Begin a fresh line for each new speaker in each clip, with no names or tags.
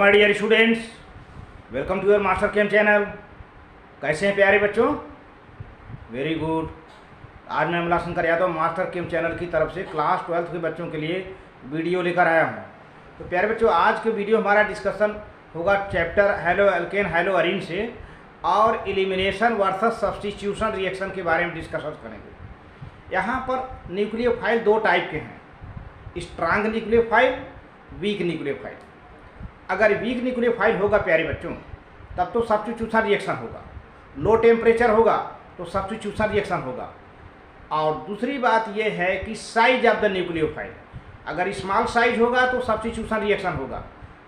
My dear students, welcome to your master chem channel. कैसे हैं प्यारे बच्चों? Very good. आज मैं Amla Shankar Yadav master chem channel की तरफ से क्लास 12th के बच्चों के लिए वीडियो लेकर आया हूं। तो प्यारे बच्चों, आज के वीडियो हमारा डिस्कशन होगा chapter halo alkane hello Areen से और एलिमिनेशन वर्सेस सब्स्टिट्यूशन रिएक्शन के बारे में डिस्कशन करेंगे। यहाँ पर न्यूक्लियोफाइल दो टाइप के हैं, स्ट्रांग न्यूक्लियोफाइल, वीक न्यूक्लियोफाइल। अगर वीक न्यूक्लियोफाइल होगा प्यारे बच्चों तब तो सब्स्टिट्यूशन रिएक्शन होगा, लो टेम्परेचर होगा तो सब्स्टिट्यूशन रिएक्शन होगा। और दूसरी बात यह है कि साइज ऑफ द न्यूक्लियोफाइल, अगर स्मॉल साइज होगा तो सब्स्टिट्यूशन रिएक्शन होगा,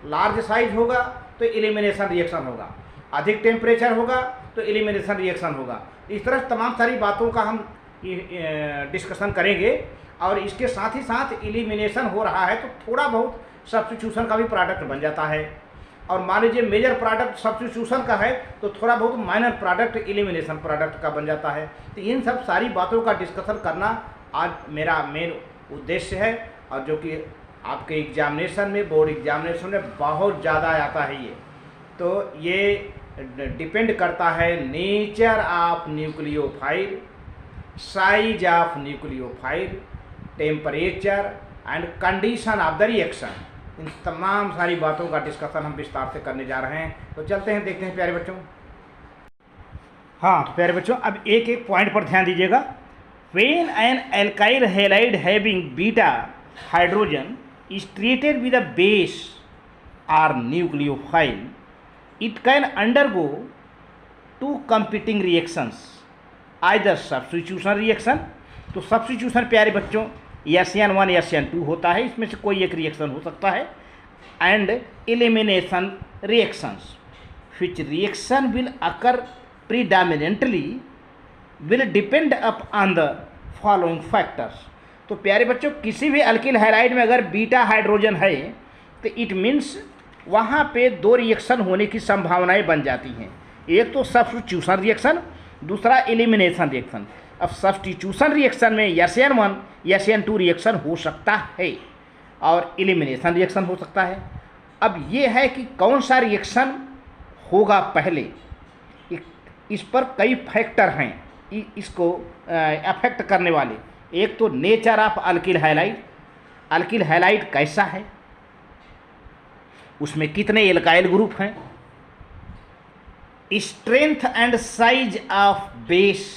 लार्ज साइज होगा तो एलिमिनेशन रिएक्शन होगा, अधिक टेम्परेचर होगा तो एलिमिनेशन रिएक्शन होगा। इस तरह तमाम सारी बातों का हम डिस्कशन करेंगे। और इसके साथ ही साथ एलिमिनेशन हो रहा है तो थोड़ा बहुत सब्स्टिट्यूशन का भी प्रोडक्ट बन जाता है। और मान लीजिए मेजर प्रोडक्ट सब्स्टिट्यूशन का है तो थोड़ा बहुत माइनर प्रोडक्ट एलिमिनेशन प्रोडक्ट का बन जाता है। तो इन सब सारी बातों का डिस्कशन करना आज मेरा मेन उद्देश्य है, और जो कि आपके एग्जामिनेशन में, बोर्ड एग्जामिनेशन में बहुत ज़्यादा आता है। तो ये डिपेंड करता है nature of nucleophile, size of nucleophile, temperature and condition of the reaction. इन तमाम सारी बातों का डिस्कशन हम विस्तार से करने जा रहे हैं। तो चलते हैं, देखते हैं प्यारे बच्चों। हाँ तो प्यारे बच्चों, अब एक एक पॉइंट पर ध्यान दीजिएगा। When an alkyl halide having beta hydrogen is treated with a base or nucleophile, it can undergo two competing reactions, either substitution reaction। तो सब्स्टिट्यूशन प्यारे बच्चों SN1 SN2 होता है, इसमें से कोई एक रिएक्शन हो सकता है। And elimination reactions which reaction will occur predominantly will depend upon the following factors। तो प्यारे बच्चों, किसी भी अल्किल हैलाइड में अगर बीटा हाइड्रोजन है तो इट मीन्स वहाँ पे दो रिएक्शन होने की संभावनाएं बन जाती हैं। एक तो सब्स्टिट्यूशन रिएक्शन, दूसरा एलिमिनेशन रिएक्शन। अब सब्स्टिट्यूशन रिएक्शन में SN1 SN2 रिएक्शन हो सकता है और एलिमिनेशन रिएक्शन हो सकता है। अब ये है कि कौन सा रिएक्शन होगा पहले, इस पर कई फैक्टर हैं इसको अफेक्ट करने वाले। एक तो nature of alkyl halide, alkyl halide कैसा है, उसमें कितने एल्काइल ग्रुप हैं, strength and size of base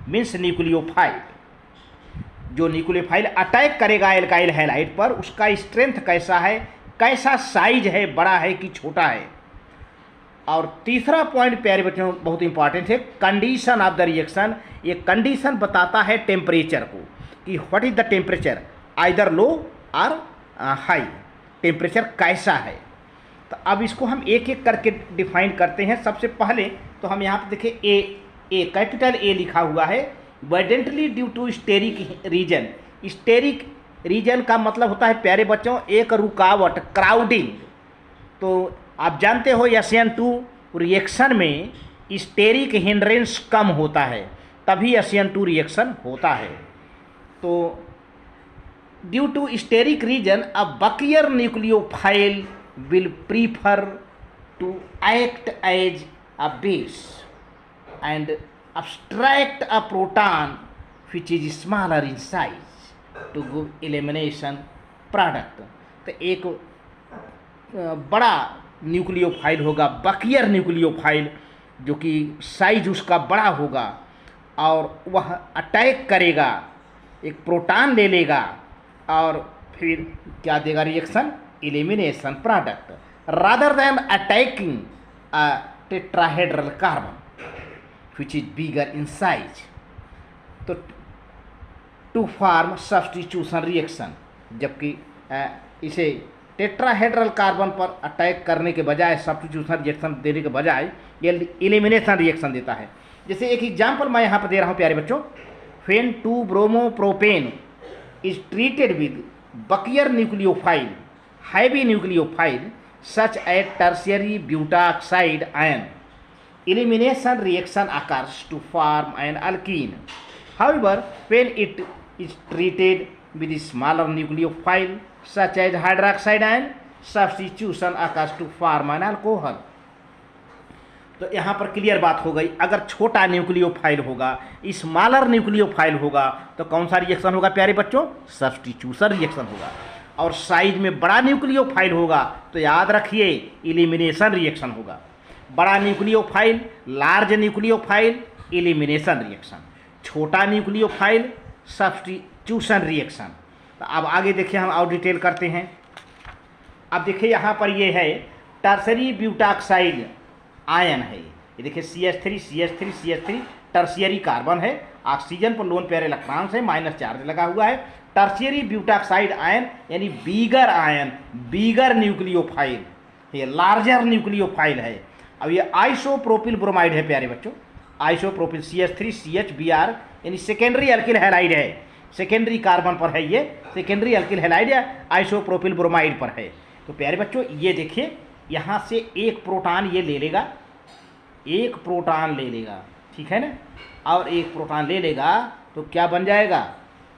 means nucleophile. जो न्यूक्लियोफाइल अटैक करेगा एल्काइल हैलाइड पर उसका स्ट्रेंथ कैसा है, कैसा साइज है, बड़ा है कि छोटा है। और तीसरा पॉइंट प्यारे बच्चों बहुत इंपॉर्टेंट है, कंडीशन ऑफ द रिएक्शन। ये कंडीशन बताता है टेम्परेचर को कि what is the temperature, either low और हाई, टेम्परेचर कैसा है। तो अब इसको हम एक एक करके डिफाइन करते हैं। सबसे पहले तो हम यहाँ पे देखें ए कैपिटल ए लिखा हुआ है, evidently due to steric reason. Steric reason का मतलब होता है प्यारे बच्चों एक रुकावट, क्राउडिंग। तो आप जानते हो SN2 रिएक्शन में स्टेरिक हिंड्रेंस कम होता है, तभी SN2 रिएक्शन होता है। तो due to steric reason a bulkier nucleophile will prefer to act as a base and abstract a proton which is smaller in size to give elimination product। तो एक बड़ा nucleophile होगा, बकियर न्यूक्लियोफाइल, जो कि size उसका बड़ा होगा और वह अटैक करेगा, एक प्रोटॉन ले लेगा और फिर क्या देगा reaction, elimination product, rather than attacking a tetrahedral carbon which is bigger in size। तो टू फॉर्म सब्स्टिट्यूशन रिएक्शन, जबकि इसे टेट्राहेड्रल कार्बन पर अटैक करने के बजाय, सब्स्टिट्यूशन रिएक्शन देने के बजाय ये एलिमिनेशन रिएक्शन देता है। जैसे एक एग्जांपल मैं यहाँ पर दे रहा हूँ प्यारे बच्चों, when 2 bromopropane is treated with bulkier nucleophile, heavy nucleophile such as tertiary butoxide ion, elimination reaction occurs to form an alkene। However, when it is treated with a smaller nucleophile such as hydroxide ion, substitution occurs to form an alcohol. तो यहाँ पर clear बात हो गई, अगर छोटा nucleophile होगा, smaller nucleophile होगा तो कौन सा रिएक्शन होगा प्यारे बच्चों? सब्स्टिट्यूशन रिएक्शन होगा। और साइज में बड़ा न्यूक्लियोफाइल होगा तो याद रखिए एलिमिनेशन रिएक्शन होगा। बड़ा nucleophile, large nucleophile, elimination reaction. छोटा न्यूक्लियोफाइल, सब्स्टिट्यूशन रिएक्शन। तो अब आगे देखिए, हम और डिटेल करते हैं। अब देखिए यहाँ पर ये है टर्सरी ब्यूटाक्साइड आयन है। ये देखिए CH3 CH3 CH3 tertiary carbon है, ऑक्सीजन पर लोन पेयर इलेक्ट्रॉन्स है, माइनस चार्ज लगा हुआ है। टर्शियरी ब्यूटाक्साइड आयन यानी बीगर आयन, बीगर न्यूक्लियोफाइल, ये लार्जर न्यूक्लियोफाइल है। अब ये आइसोप्रोपिल ब्रोमाइड है प्यारे बच्चों, आइसोप्रोपिल CH3 CH Br यानी सेकेंडरी अल्किल हैलाइड है, सेकेंडरी कार्बन पर है, ये सेकेंडरी अल्किल हैलाइड या आइसोप्रोपिल ब्रोमाइड पर है। तो प्यारे बच्चों ये देखिए, यहाँ से एक प्रोटॉन ये ले लेगा, एक प्रोटॉन ले लेगा, ठीक है ना, और एक प्रोटॉन ले लेगा तो क्या बन जाएगा?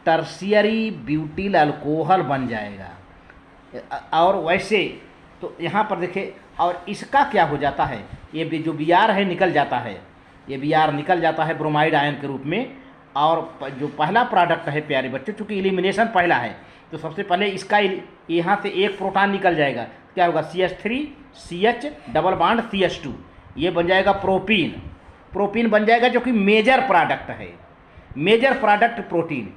टर्शियरी ब्यूटिल अल्कोहल बन जाएगा। और वैसे तो यहाँ पर देखिए, और इसका क्या हो जाता है, ये भी जो Br है निकल जाता है, ये Br निकल जाता है ब्रोमाइड आयन के रूप में। और जो पहला प्रोडक्ट है प्यारे बच्चों, चूँकि एलिमिनेशन पहला है तो सबसे पहले इसका यहाँ से एक प्रोटॉन निकल जाएगा, क्या होगा? CH3 CH double bond CH2, ये बन जाएगा प्रोपीन। प्रोपीन बन जाएगा जो कि मेजर प्रोडक्ट है, मेजर प्रोडक्ट प्रोटीन,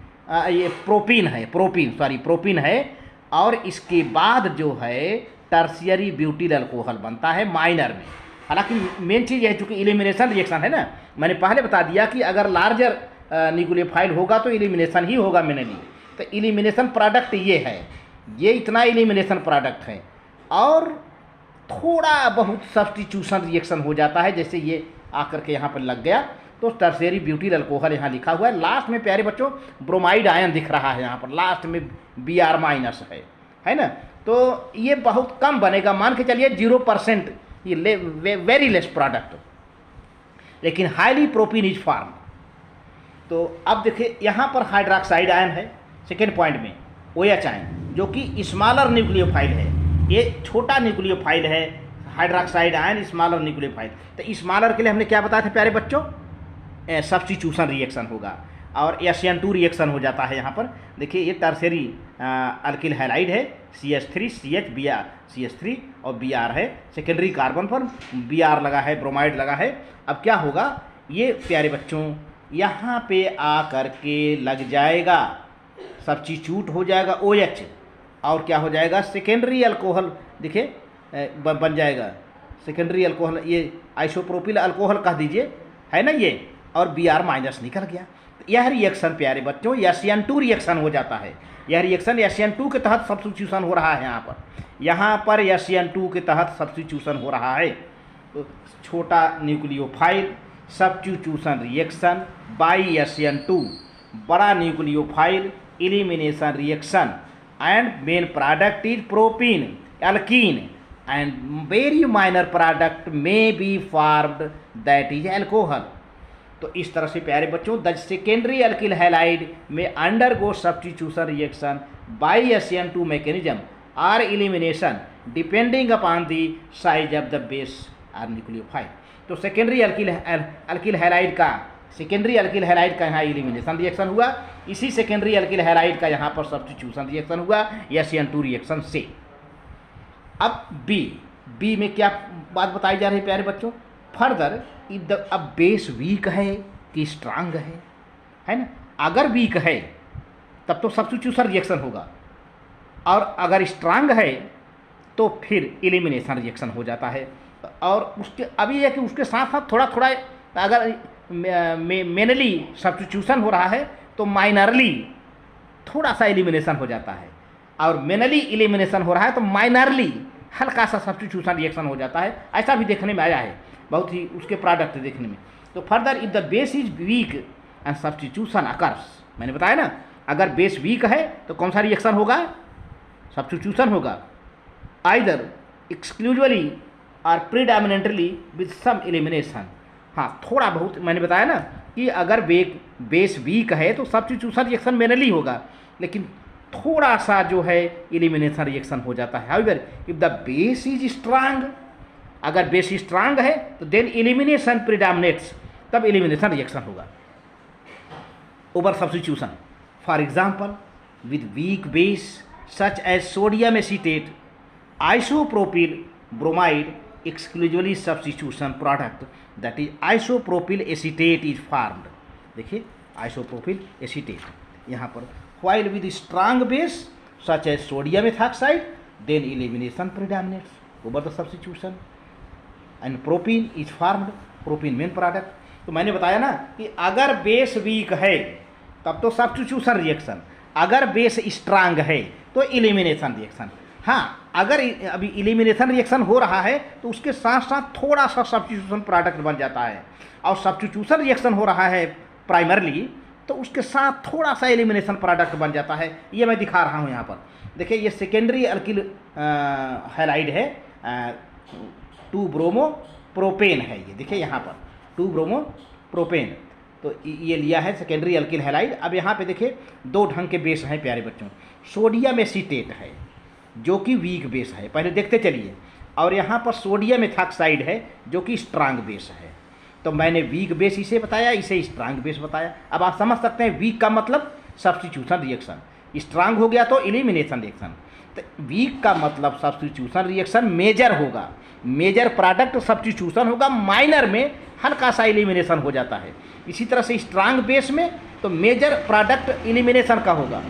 ये प्रोपीन है, प्रोपीन है। और इसके बाद जो है टर्शियरी ब्यूटिल अल्कोहल बनता है माइनर में। हालांकि मेन चीज़ है, चूँकि एलिमिनेशन रिएक्शन है ना, मैंने पहले बता दिया कि अगर लार्जर न्यूक्लियोफाइल होगा तो एलिमिनेशन ही होगा मेनली। तो एलिमिनेशन प्रोडक्ट ये है, ये इतना एलिमिनेशन प्रोडक्ट है। और थोड़ा बहुत सब्स्टिट्यूशन रिएक्शन हो जाता है, जैसे ये आकर के यहाँ पर लग गया तो टर्शियरी ब्यूटिल अल्कोहल यहाँ लिखा हुआ है। लास्ट में प्यारे बच्चों ब्रोमाइड आयन दिख रहा है, यहाँ पर लास्ट में Br माइनस है ना। तो ये बहुत कम बनेगा, मान के चलिए 0%, ये वेरी लेस प्रोडक्ट, लेकिन हाईली प्रोपीन इज फॉर्म। तो अब देखिए यहाँ पर हाइड्रोक्साइड आयन है सेकेंड पॉइंट में, OH आयन जो कि स्मॉलर न्यूक्लियोफाइल है, ये छोटा न्यूक्लियोफाइल है, हाइड्रोक्साइड आयन स्मॉलर न्यूक्लियोफाइल। तो स्मॉलर के लिए हमने क्या बताया था प्यारे बच्चों? सब्स्टिट्यूशन रिएक्शन होगा और SN2 रिएक्शन हो जाता है। यहाँ पर देखिए ये टर्शियरी अल्किल हैलाइड है, CH3 CH Br CH3 और Br है, सेकेंडरी कार्बन पर Br लगा है, ब्रोमाइड लगा है। अब क्या होगा, ये प्यारे बच्चों यहाँ पे आकर के लग जाएगा, सब्स्टिट्यूट हो जाएगा OH, और क्या हो जाएगा? सेकेंडरी अल्कोहल, देखिए बन जाएगा सेकेंडरी अल्कोहल, ये आइसोप्रोपिल अल्कोहल कह दीजिए, है ना ये, और Br माइनस निकल गया। यह रिएक्शन प्यारे बच्चों SN2 रिएक्शन हो जाता है। यह रिएक्शन SN2 के तहत सब्स्टिट्यूशन हो रहा है, यहाँ पर SN2 के तहत सब्स्टिट्यूशन हो रहा है। तो छोटा nucleophile substitution reaction by SN2, बड़ा nucleophile elimination reaction, and main product is propene alkene and very minor product may be formed that is alcohol. तो इस तरह से प्यारे बच्चों द सेकेंडरी अल्किल हैलाइड में undergo substitution reaction by SN2 mechanism or elimination depending upon the size of the base or nucleophile. तो secondary alkyl halide का यहाँ एलिमिनेशन रिएक्शन हुआ, इसी सेकेंडरी अल्किल हैलाइड का यहाँ पर सब्स्टिट्यूशन रिएक्शन हुआ SN2 रिएक्शन से। अब बी में क्या बात बताई जा रही है प्यारे बच्चों? फर्दर अब बेस वीक है कि स्ट्रांग है ना? अगर वीक है तब तो सब्स्टिट्यूशन रिएक्शन होगा, और अगर स्ट्रांग है तो फिर एलिमिनेशन रिएक्शन हो जाता है। और उसके अभी है कि उसके साथ साथ थोड़ा थोड़ा अगर मेनली सब्स्टिट्यूशन हो रहा है तो माइनरली थोड़ा सा एलिमिनेशन हो जाता है, और मेनली एलिमिनेशन हो रहा है तो माइनरली हल्का सा सब्स्टिट्यूशन रिएक्शन हो जाता है। ऐसा भी देखने में आया है, बहुत ही उसके प्रोडक्ट देखने में। तो further if the base is weak and substitution occurs, मैंने बताया ना, अगर बेस वीक है तो कौन सा रिएक्शन होगा? सब्स्टिट्यूशन होगा, आइदर एक्सक्लूसिवली और प्रीडोमिनेंटली विद सम एलिमिनेशन। हाँ, थोड़ा बहुत मैंने बताया ना कि अगर बेस वीक है तो सब्स्टिट्यूशन रिएक्शन मेनली होगा, लेकिन थोड़ा सा जो है एलिमिनेशन रिएक्शन हो जाता है। However if the base is strong, अगर बेस स्ट्रांग है तो देन एलिमिनेशन प्रिडामिनेट्स, तब एलिमिनेशन रिएक्शन होगा over substitution. For example with weak base such as sodium acetate, isopropyl bromide exclusively substitution product that is isopropyl acetate is formed. देखिए isopropyl acetate यहाँ पर, while with strong base such as sodium ethoxide then elimination predominates over the substitution and propene is formed, propene main product। तो मैंने बताया ना कि अगर base weak है तब तो सब्स्टिट्यूशन रिएक्शन, अगर बेस स्ट्रांग है तो एलिमिनेशन रिएक्शन। हाँ, अगर अभी एलिमिनेशन रिएक्शन हो रहा है तो उसके साथ साथ थोड़ा सा सब्स्टिट्यूशन प्रोडक्ट बन जाता है, और सब्स्टिट्यूशन रिएक्शन हो रहा है प्राइमरली तो उसके साथ थोड़ा सा एलिमिनेशन प्रोडक्ट बन जाता है। ये मैं दिखा रहा हूँ यहाँ पर। देखिए ये सेकेंडरी अल्किल हैलाइड है, 2 ब्रोमो प्रोपेन है। ये देखिए यहाँ पर 2 ब्रोमो प्रोपेन, तो ये लिया है सेकेंडरी अल्किल हैलाइड। अब यहाँ पे देखिए 2 ढंग के बेस हैं प्यारे बच्चों। सोडियम एसीटेट है जो कि वीक बेस है, पहले देखते चलिए, और यहाँ पर सोडियम एथॉक्साइड है जो कि स्ट्रांग बेस है। तो मैंने वीक बेस इसे बताया, इसे स्ट्रांग बेस बताया। अब आप समझ सकते हैं वीक का मतलब सब्स्टिट्यूशन रिएक्शन, स्ट्रांग हो गया तो एलिमिनेशन रिएक्शन। तो वीक का मतलब सब्स्टिट्यूशन रिएक्शन मेजर होगा, मेजर प्रोडक्ट सब्स्टिट्यूशन होगा, माइनर में हल्का सा एलिमिनेशन हो जाता है। इसी तरह से स्ट्रांग बेस में तो मेजर प्रोडक्ट एलिमिनेशन का होगा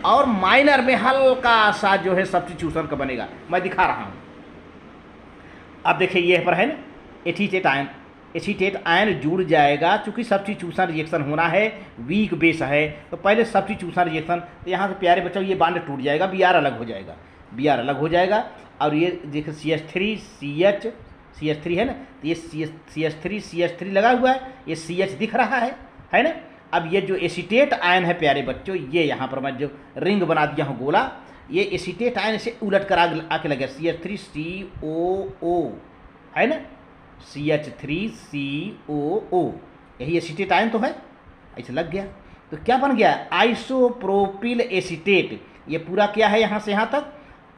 और माइनर में हल्का सा जो है सब्स्टिट्यूशन का बनेगा। मैं दिखा रहा हूँ। अब देखिए ये पर है ना एसीटेट आयन, एसीटेट आयन जुड़ जाएगा, चूँकि सब्स्टिट्यूशन रिएक्शन होना है, वीक बेस है तो पहले सब्स्टिट्यूशन रिएक्शन, तो यहाँ से प्यारे बच्चों ये बांड टूट जाएगा, Br अलग हो जाएगा, Br अलग हो जाएगा। और ये देखिए CH3 CH3 है ना, तो ये CH3 लगा हुआ है, ये CH दिख रहा है ना। अब ये जो एसीटेट आयन है प्यारे बच्चों, ये यहाँ पर मैं जो रिंग बना दिया हूँ गोला, ये एसीटेट आयन से उलट कर आके लगे CH3COO है ना, CH3COO, यही एसीटेट आयन तो है, ऐसे लग गया। तो क्या बन गया? Isopropyl acetate. ये पूरा क्या है यहाँ से यहाँ तक?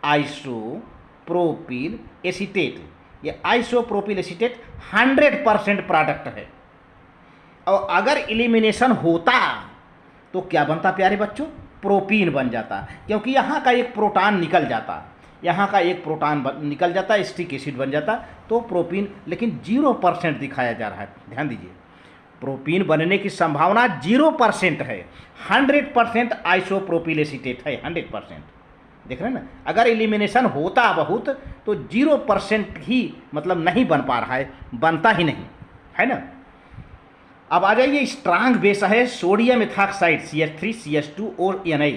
Isopropyl acetate. ये आइसोप्रोपिल एसीटेट 100% प्रोडक्ट है। और अगर एलिमिनेशन होता तो क्या बनता प्यारे बच्चों? प्रोपीन बन जाता, क्योंकि यहाँ का एक प्रोटॉन निकल जाता, यहाँ का एक प्रोटॉन निकल जाता, एसिटिक एसिड बन जाता, तो प्रोपीन। लेकिन 0% दिखाया जा रहा है, ध्यान दीजिए, प्रोपीन बनने की संभावना 0% है। 100% आइसोप्रोपिल एसीटेट है, 100%। देख रहे हैं ना, अगर एलिमिनेशन होता बहुत तो 0% ही मतलब नहीं बन पा रहा है, बनता ही नहीं है ना। अब आ जाइए, स्ट्रांग बेस है सोडियम एथॉक्साइड CH3CH2 और Na।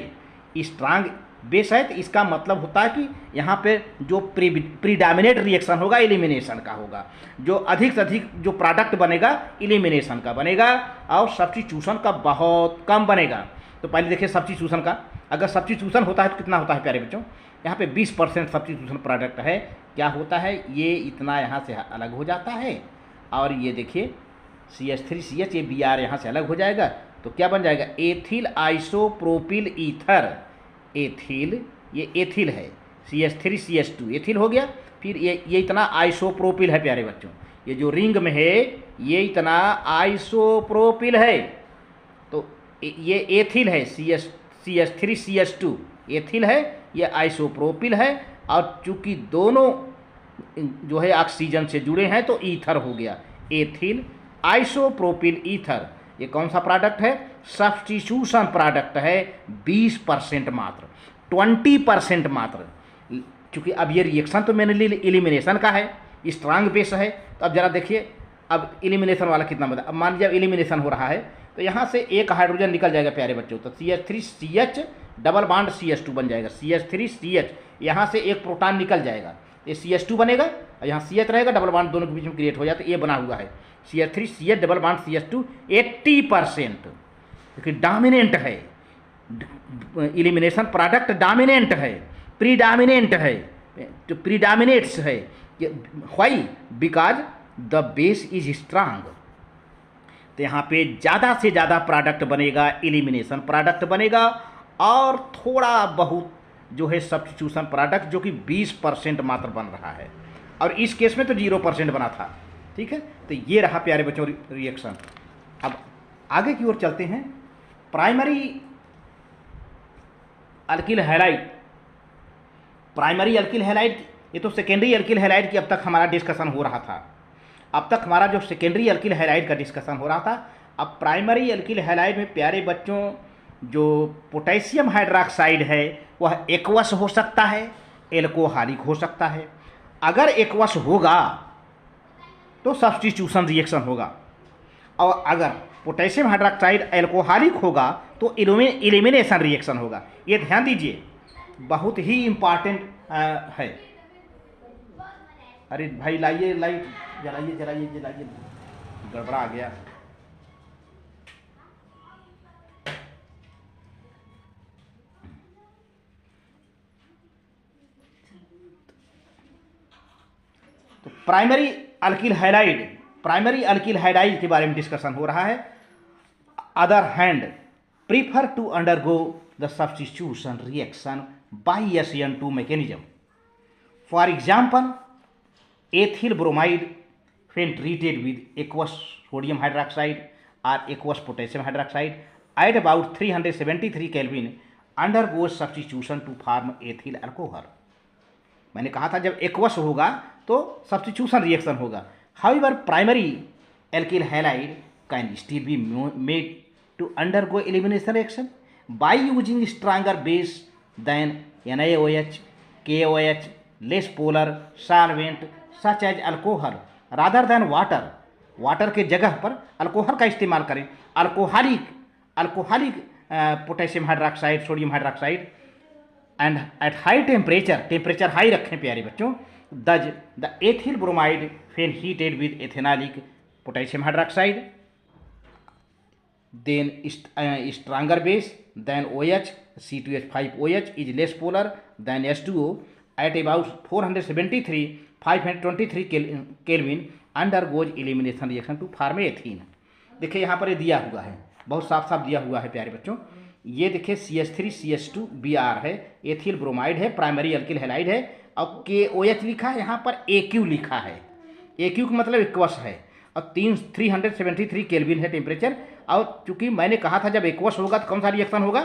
स्ट्रांग बेस है तो इसका मतलब होता है कि यहाँ पे जो प्रीडामिनेट रिएक्शन होगा एलिमिनेशन का होगा, जो अधिक से अधिक जो प्रोडक्ट बनेगा एलिमिनेशन का बनेगा, और सब्स्टिट्यूशन का बहुत कम बनेगा। तो पहले देखिए सब्स्टिट्यूशन का, अगर सब्स्टिट्यूशन होता है तो कितना होता है प्यारे बच्चों? यहाँ पे 20% सब्स्टिट्यूशन प्रोडक्ट है। क्या होता है? ये इतना यहाँ से अलग हो जाता है, और ये देखिए CH3CH, ये Br यहाँ से अलग हो जाएगा, तो क्या बन जाएगा? Ethyl isopropyl ether. एथिल, ये एथिल है, CH3CH2 एथिल हो गया। फिर ये इतना आइसोप्रोपिल है प्यारे बच्चों, ये जो रिंग में है ये इतना आइसोप्रोपिल है, तो ये एथिल है, CH3CH2 एथिल है, ये आइसोप्रोपिल है। और चूंकि दोनों जो है ऑक्सीजन से जुड़े हैं तो ईथर हो गया, एथिल आइसोप्रोपिल ईथर। ये कौन सा प्रोडक्ट है? सब्स्टिट्यूशन प्रोडक्ट है, 20% मात्र, 20% मात्र। क्योंकि अब ये रिएक्शन तो मैंने एलिमिनेशन का है, स्ट्रांग बेस है। तो अब जरा देखिए, अब एलिमिनेशन वाला कितना बता। अब मान लीजिए एलिमिनेशन हो रहा है तो यहाँ से एक हाइड्रोजन निकल जाएगा प्यारे बच्चों, तो CH3CH डबल बॉन्ड CH2 बन जाएगा, CH3CH। यहाँ से एक प्रोटॉन निकल जाएगा, ये CH2 बनेगा, और यहाँ CH रहेगा, डबल बॉन्ड दोनों के बीच में क्रिएट हो जाता है, ये बना हुआ है CH3CH डबल बॉन्ड CH2। 80% क्योंकि डोमिनेंट है, एलिमिनेशन प्रोडक्ट डोमिनेंट है, प्रीडोमिनेंट है, तो प्रीडोमिनेट्स है। Why? Because the base is strong. तो यहाँ पे ज़्यादा से ज़्यादा प्रोडक्ट बनेगा, एलिमिनेशन प्रोडक्ट बनेगा, और थोड़ा बहुत जो है सब्स्टिट्यूशन प्रोडक्ट जो कि 20% मात्र बन रहा है, और इस केस में तो 0% बना था। ठीक है, तो ये रहा प्यारे बच्चों रिएक्शन। अब आगे की ओर चलते हैं। Primary alkyl halide, primary alkyl halide, ये तो सेकेंडरी अल्किल हैलाइड की अब तक हमारा डिस्कशन हो रहा था। अब तक हमारा जो सेकेंडरी अल्किल हैलाइड का डिस्कशन हो रहा था, अब प्राइमरी अल्किल हैलाइड में प्यारे बच्चों जो पोटेशियम हाइड्रोक्साइड है वह एक्वस हो सकता है, एल्कोहलिक हो सकता है। अगर एक्वस होगा तो सब्स्टिट्यूशन रिएक्शन होगा, और अगर पोटेशियम हाइड्रोक्साइड एल्कोहलिक होगा तो एलिमिनेशन रिएक्शन होगा। ये ध्यान दीजिए, बहुत ही इम्पॉर्टेंट है। अरे भाई लाइए लाइट, जलाइए जलाइए जलाइए, गड़बड़ा आ गया। तो primary alkyl halide, primary alkyl halide के बारे में डिस्कशन हो रहा है। Other hand prefer to undergo the substitution reaction by SN2 mechanism. For example, ethyl bromide when treated with aqueous sodium hydroxide or aqueous potassium hydroxide at about 373 Kelvin undergoes substitution to form ethyl alcohol. मैंने कहा था जब aqueous होगा तो substitution reaction होगा। However primary alkyl halide can still be made to undergo elimination reaction by using stronger base than NaOH, KOH, less polar solvent such as alcohol rather than water. Water के जगह पर alcohol का इस्तेमाल करें। Alcoholic potassium hydroxide, sodium hydroxide, and at high temperature high रखें प्यारे बच्चों। The ethyl bromide when heated with ethanolic potassium hydroxide then stronger base than OH, C2H5OH is less polar than H2O at about 473 523 Kelvin undergoes elimination reaction to form ethene। देखिए यहाँ पर ये दिया हुआ है, बहुत साफ साफ दिया हुआ है प्यारे बच्चों। ये देखिए CH3CH2Br है, एथिल ब्रोमाइड है, प्राइमरी अल्किल हैलाइड है, और KOH लिखा है, यहाँ पर AQ लिखा है। AQ का मतलब एक्वस है, और 373 केल्विन है टेम्परेचर। और चूंकि मैंने कहा था जब एक्वस होगा तो कौन सा रिएक्शन होगा,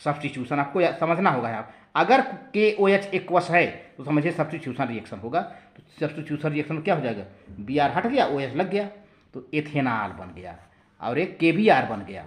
सब्स्टिट्यूशन। आपको समझना होगा यहाँ, अगर KOH एक्वस है तो समझिए सब्स्टिट्यूशन रिएक्शन होगा। तो सब्स्टिट्यूशन रिएक्शन क्या हो जाएगा, Br हट गया, OH लग गया, तो एथेनॉल बन गया और एक KBr बन गया।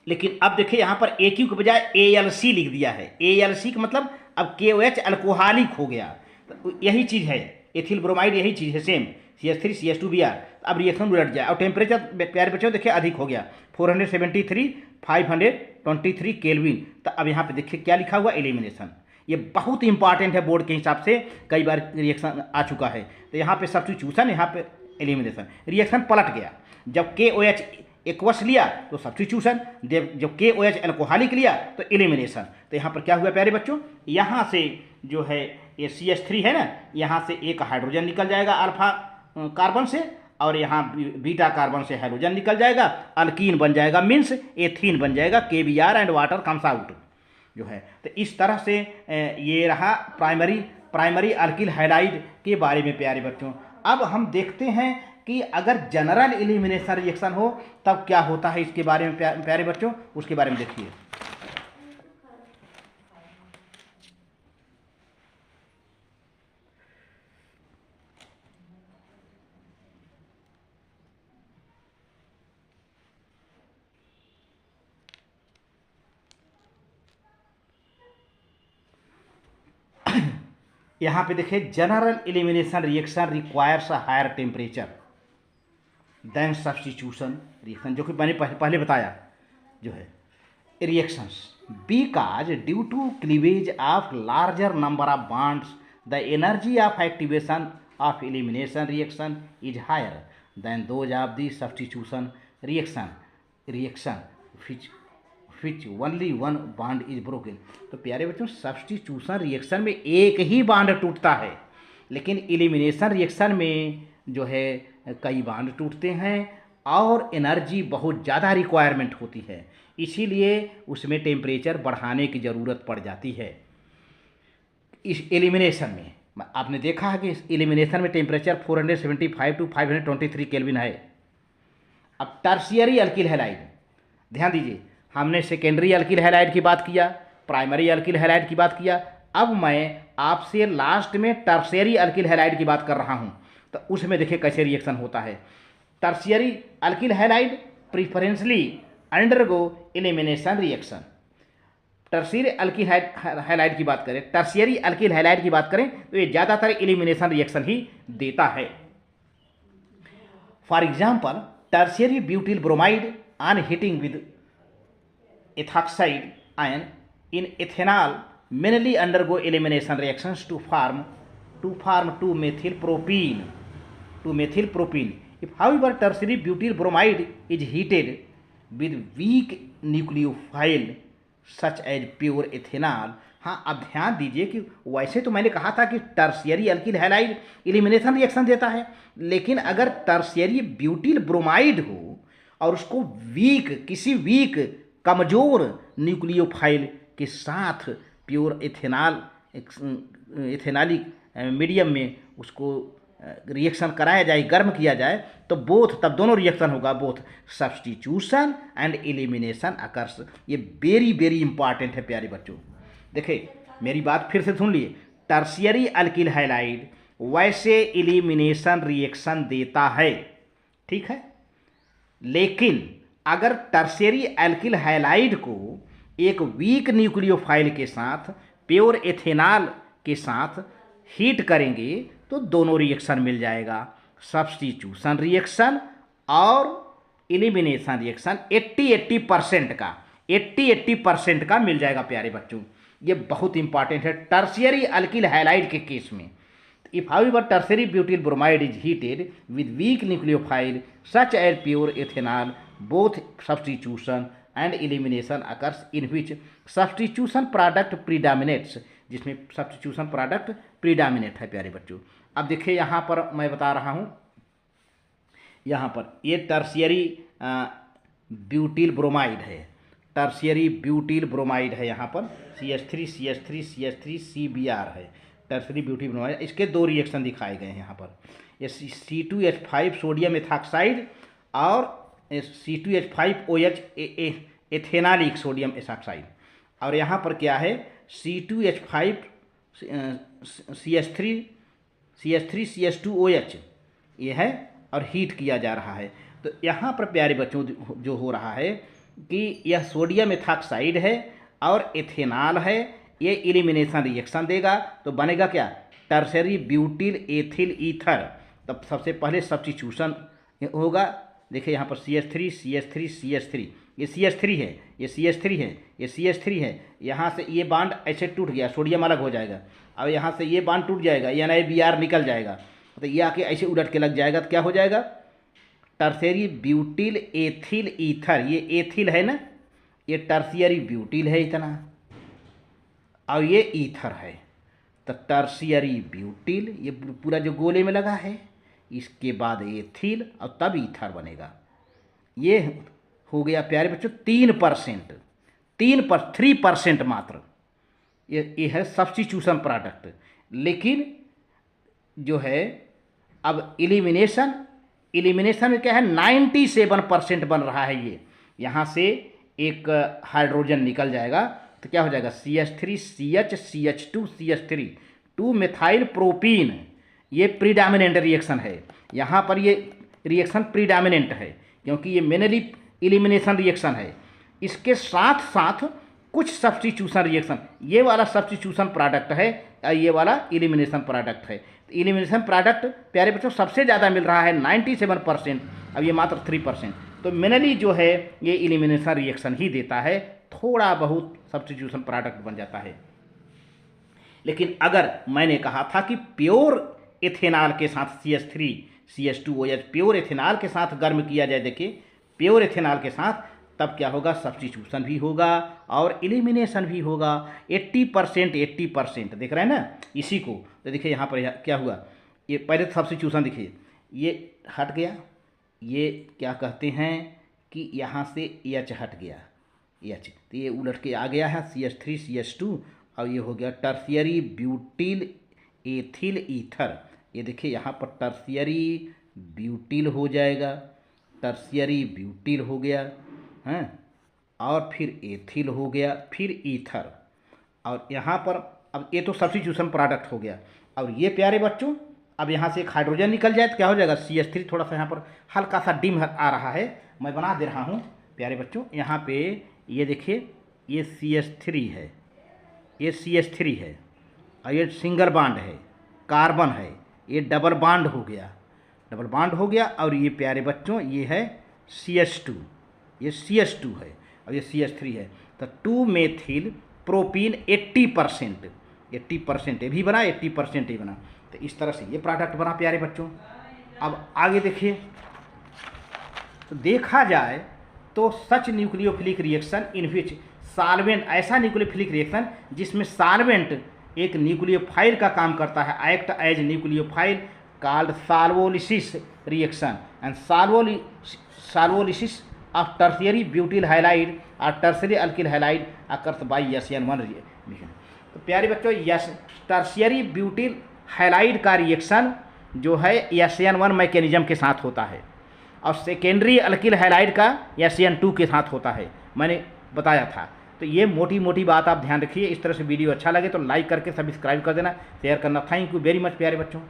लेकिन अब देखिए यहाँ पर AQ के बजाय ALC लिख दिया है। ALC का मतलब अब KOH अल्कोहलिक हो गया। तो यही चीज़ है, एथिल ब्रोमाइड यही चीज़ है, सेम CH3CH2Br। अब रिएक्शन उलट जाए और टेम्परेचर प्यारे बच्चों देखिए अधिक हो गया, 473 523 केल्विन। तो अब यहाँ पे देखिए क्या लिखा हुआ, एलिमिनेशन। ये बहुत इंपॉर्टेंट है, बोर्ड के हिसाब से कई बार रिएक्शन आ चुका है। तो यहाँ पे सब्स्टिट्यूशन, यहाँ पे एलिमिनेशन। रिएक्शन पलट गया, जब KOH एक्वस लिया तो सब्स्टिट्यूशन, जब KOH अल्कोहलिक लिया तो एलिमिनेशन। तो यहाँ पर क्या हुआ प्यारे बच्चों, यहाँ से जो है ये CH3 है ना, यहाँ से एक हाइड्रोजन निकल जाएगा अल्फा कार्बन से, और यहाँ बीटा कार्बन से हाइड्रोजन निकल जाएगा, अल्कीन बन जाएगा, मीन्स एथीन बन जाएगा, KBr and water comes out जो है। तो इस तरह से ये रहा प्राइमरी अल्किल हैलाइड के बारे में प्यारे बच्चों। अब हम देखते हैं कि अगर जनरल एलिमिनेशन रिएक्शन हो तब क्या होता है, इसके बारे में प्यारे बच्चों उसके बारे में देखिए। यहाँ पे देखिए, general elimination reaction requires a higher temperature than substitution reaction, जो कि मैंने पहले बताया जो है reactions. Because due to cleavage of larger number of bonds the energy of activation of elimination reaction is higher than those of the substitution reaction which only one bond is broken। तो प्यारे बच्चों, substitution reaction में एक ही bond टूटता है, लेकिन elimination reaction में जो है कई बांड टूटते हैं और एनर्जी बहुत ज़्यादा रिक्वायरमेंट होती है, इसीलिए उसमें टेम्परेचर बढ़ाने की ज़रूरत पड़ जाती है। इस एलिमिनेशन में आपने देखा है कि इस एलिमिनेशन में टेम्परेचर 475 टू 523 केल्विन है। अब टर्शियरी अल्किल हैलाइड, ध्यान दीजिए, हमने सेकेंडरी अल्किल हैलाइड की बात किया, प्राइमरी अल्किल हैलाइड की बात किया, अब मैं आपसे लास्ट में टर्शियरी अल्किल हैलाइड की बात कर रहा हूं। तो उसमें देखिए कैसे रिएक्शन होता है। Tertiary alkyl halide preferentially undergo elimination reaction. Tertiary alkyl halide की बात करें, टर्शियरी अल्किल हैलाइड की बात करें तो ये ज़्यादातर एलिमिनेशन रिएक्शन ही देता है। For example, tertiary butyl bromide on heating with ethoxide ion in ethanol mainly undergo elimination reactions to form 2-methyl propene. If however tertiary butyl bromide is heated with weak nucleophile such as pure ethanol, हाँ अब ध्यान दीजिए कि वैसे तो मैंने कहा था कि tertiary alkyl halide elimination reaction देता है, लेकिन अगर टर्शियरी ब्यूटिल ब्रोमाइड हो और उसको किसी वीक कमज़ोर न्यूक्लियोफाइल के साथ प्योर एथेनालिक मीडियम में उसको रिएक्शन कराया जाए, गर्म किया जाए, तो तब दोनों रिएक्शन होगा, both substitution and elimination occurs. ये वेरी वेरी इंपॉर्टेंट है प्यारे बच्चों। देखिए मेरी बात फिर से सुन लिए, टर्शियरी अल्किल हैलाइड वैसे एलिमिनेशन रिएक्शन देता है, ठीक है, लेकिन अगर टर्शियरी अल्किल हैलाइड को एक वीक न्यूक्लियोफाइल के साथ प्योर एथेनॉल के साथ हीट करेंगे तो दोनों रिएक्शन मिल जाएगा, सब्स्टिट्यूशन रिएक्शन और एलिमिनेशन रिएक्शन 80% का मिल जाएगा प्यारे बच्चों। ये बहुत इंपॉर्टेंट है टर्शियरी अल्किल हैलाइड के केस में। If however tertiary butyl bromide is heated with weak nucleophile such as pure ethanol, both substitution and elimination occurs in which substitution product predominates, जिसमें substitution product predominate है प्यारे बच्चों। अब देखिए यहाँ पर मैं बता रहा हूँ, यहाँ पर ये टर्शियरी ब्यूटिल ब्रोमाइड है, टर्शियरी ब्यूटिल ब्रोमाइड है, यहाँ पर CH3 CBr है, टर्शियरी ब्यूटिल ब्रोमाइड। इसके दो रिएक्शन दिखाए गए हैं यहाँ पर, ये C2H5 सोडियम एथॉक्साइड और C2H5OH एथेनालिक सोडियम एथॉक्साइड, और यहाँ पर क्या है C2H5 CH3CH2OH ये है और हीट किया जा रहा है। तो यहाँ पर प्यारे बच्चों जो हो रहा है कि यह सोडियम एथॉक्साइड है और एथेनॉल है, ये एलिमिनेशन रिएक्शन देगा तो बनेगा क्या, टर्शियरी ब्यूटिल एथिल ईथर। तब सबसे पहले सब्स्टिट्यूशन होगा, देखिए यहाँ पर CH3 ये CH3 है, ये CH3 है, ये CH3 है, यहाँ से ये बांड ऐसे टूट गया, सोडियम अलग हो जाएगा, अब यहाँ से ये बांड टूट जाएगा, NiBr निकल जाएगा, तो ये आके ऐसे उलट के लग जाएगा, तो क्या हो जाएगा, टर्शियरी ब्यूटिल एथिल ईथर। ये एथिल है ना, ये टर्शियरी ब्यूटिल है इतना, और ये ईथर है, तो टर्शियरी ब्यूटिल ये पूरा जो गोले में लगा है, इसके बाद एथिल और तब ईथर बनेगा। ये हो गया प्यारे बच्चों 3% मात्र, ये है सब्स्टिट्यूशन प्रोडक्ट। लेकिन जो है अब एलिमिनेशन में क्या है 97% बन रहा है। ये यहाँ से एक हाइड्रोजन निकल जाएगा तो क्या हो जाएगा CH3 CH2 CH3 2 methyl propene. ये प्रीडामिनेंट रिएक्शन है, यहाँ पर ये रिएक्शन प्रीडामिनेंट है क्योंकि ये मेनली एलिमिनेशन रिएक्शन है। इसके साथ साथ कुछ सब्स्टिट्यूशन रिएक्शन, ये वाला सब्स्टिट्यूशन प्रोडक्ट है और ये वाला एलिमिनेशन प्रोडक्ट है। तो एलिमिनेशन प्रोडक्ट प्यारे बच्चों सबसे ज़्यादा मिल रहा है 97%, अब ये मात्र 3%। तो मेनली जो है ये एलिमिनेशन रिएक्शन ही देता है, थोड़ा बहुत सब्स्टिट्यूशन प्रोडक्ट बन जाता है। लेकिन अगर मैंने कहा था कि प्योर एथेनॉल के साथ CH3 CH2OH प्योर एथेनॉल के साथ गर्म किया जाए, देखिए प्योर एथेनॉल के साथ, तब क्या होगा सब्स्टिट्यूशन भी होगा और एलिमिनेशन भी होगा। 80% देख रहे हैं ना इसी को। तो देखिए यहाँ पर क्या हुआ, ये पहले तो सब्स्टिट्यूशन देखिए, ये हट गया, ये क्या कहते हैं कि यहाँ से एच हट गया, एच, तो ये उलट के आ गया है CH3 CH2, और ये हो गया टर्शियरी ब्यूटिल एथिल ईथर। ये देखिए यहाँ पर टर्शियरी ब्यूटिल हो जाएगा, टर्शियरी ब्यूटिल हो गया हैं, और फिर एथिल हो गया, फिर ईथर, और यहाँ पर अब ये तो सब्स्टिट्यूशन प्रोडक्ट हो गया। और ये प्यारे बच्चों अब यहाँ से एक हाइड्रोजन निकल जाए तो क्या हो जाएगा, CH3, थोड़ा सा यहाँ पर हल्का सा डिम आ रहा है, मैं बना दे रहा हूँ प्यारे बच्चों। यहाँ पे ये देखिए ये CH3 है, ये CH3 है, और ये सिंगल बांड है, कार्बन है, ये डबल बांड हो गया, डबल बांड हो गया। और ये प्यारे बच्चों ये है CH2, ये CH2 है, और ये CH3 है। तो 2 मेथिल प्रोपीन 80%, 80% ये भी बना, 80% ये बना। तो इस तरह से ये प्रोडक्ट बना प्यारे बच्चों। अब आगे देखिए, तो देखा जाए तो such nucleophilic reaction in which solvent, ऐसा न्यूक्लियोफिलिक रिएक्शन जिसमें साल्वेंट एक न्यूक्लियोफाइल का काम करता है, act as nucleophile, called solvolysis reaction, and solvolysis of tertiary butyl halide और tertiary alkyl halide occurs by SN1 reaction. तो प्यारे बच्चों टर्शियरी ब्यूटिल हाइलाइड का रिएक्शन जो है SN1 मैकेनिज्म के साथ होता है, और सेकेंडरी अल्किल हाइलाइड का SN2 के साथ होता है, मैंने बताया था। तो ये मोटी मोटी बात आप ध्यान रखिए। इस तरह से वीडियो अच्छा लगे तो लाइक करके सब्सक्राइब कर देना, शेयर करना। थैंक यू वेरी मच प्यारे बच्चों।